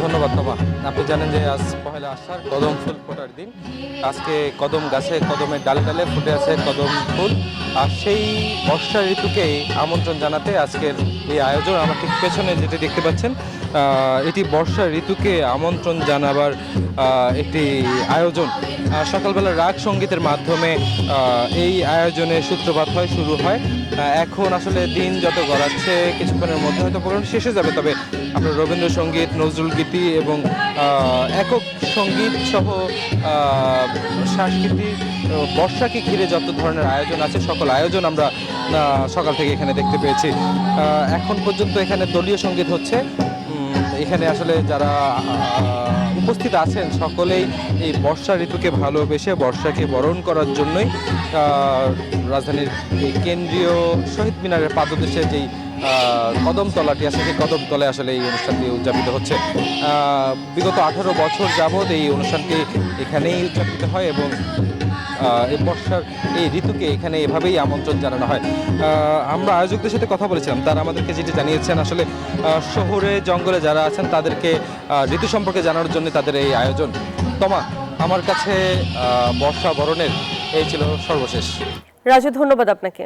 ধন্যবাদ তোমা। আপনি জানেন যে আজ পহেলা আষাঢ়, কদম ফুল ফোটার দিন। আজকে কদম গাছে কদমের ডালে ডালে ফুটে আছে কদম ফুল। আর সেই বর্ষা ঋতুকে আমন্ত্রণ জানাতে আজকের এই আয়োজন। আমার ঠিক পেছনে যেটি দেখতে পাচ্ছেন, এটি বর্ষা ঋতুকে আমন্ত্রণ জানাবার একটি আয়োজন। সকালবেলা রাগ সঙ্গীতের মাধ্যমে এই আয়োজনের সূত্রপাত হয়, শুরু হয়। এখন আসলে দিন যত গড়াচ্ছে কিছুক্ষণের মধ্যে হয়তো প্রোগ্রাম শেষ হয়ে যাবে, তবে আপনার রবীন্দ্রসঙ্গীত, নজরুল গীতি এবং একক সঙ্গীত সহ সাংস্কৃতিক বর্ষাকে ঘিরে যত ধরনের আয়োজন আছে সকল আয়োজন আমরা সকাল থেকে এখানে দেখতে পেয়েছি। এখন পর্যন্ত এখানে দলীয় সঙ্গীত হচ্ছে। এখানে আসলে যারা উপস্থিত আছেন সকলেই এই বর্ষা ঋতুকে ভালোবেসে বর্ষাকে বরণ করার জন্যই রাজধানীর এই কেন্দ্রীয় শহীদ মিনারের পাদদেশে যেই কদমতলাটি আছে সেই কদমতলায় আসলে এই অনুষ্ঠানটি উদযাপিত হচ্ছে। বিগত 18 বছর যাবৎ এই অনুষ্ঠানটি এখানেই উদযাপিত হয় এবং এই বর্ষার এই ঋতুকে এখানে এভাবেই আমন্ত্রণ জানানো হয়। আমরা আয়োজকদের সাথে কথা বলেছিলাম, তারা আমাদেরকে যেটি জানিয়েছেন আসলে শহরে জঙ্গলে যারা আছেন তাদেরকে ঋতু সম্পর্কে জানানোর জন্য তাদের এই আয়োজন। তোমা, আমার কাছে বর্ষা বরণের এই ছিল সর্বশেষ। রাজু, ধন্যবাদ আপনাকে।